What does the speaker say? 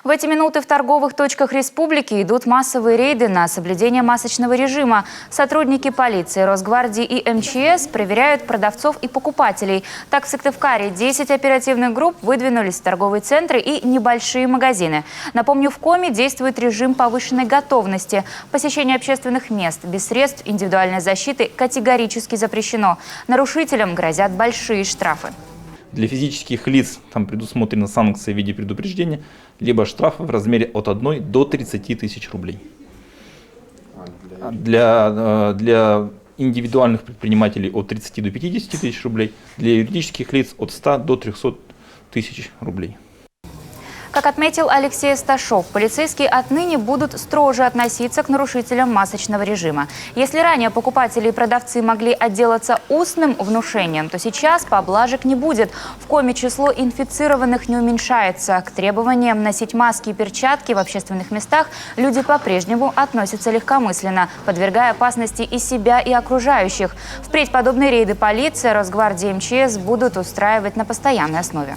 В эти минуты в торговых точках республики идут массовые рейды на соблюдение масочного режима. Сотрудники полиции, Росгвардии и МЧС проверяют продавцов и покупателей. Так, в Сыктывкаре 10 оперативных групп выдвинулись в торговые центры и небольшие магазины. Напомню, в Коми действует режим повышенной готовности. Посещение общественных мест без средств индивидуальной защиты категорически запрещено. Нарушителям грозят большие штрафы. Для физических лиц там предусмотрена санкция в виде предупреждения, либо штрафа в размере от 1 до 30 тысяч рублей. Для индивидуальных предпринимателей от 30 до 50 тысяч рублей, для юридических лиц от 100 до 300 тысяч рублей. Как отметил Алексей Сташов, полицейские отныне будут строже относиться к нарушителям масочного режима. Если ранее покупатели и продавцы могли отделаться устным внушением, то сейчас поблажек не будет. В Коми число инфицированных не уменьшается. К требованиям носить маски и перчатки в общественных местах люди по-прежнему относятся легкомысленно, подвергая опасности и себя, и окружающих. Впредь подобные рейды полиция, Росгвардия и МЧС будут устраивать на постоянной основе.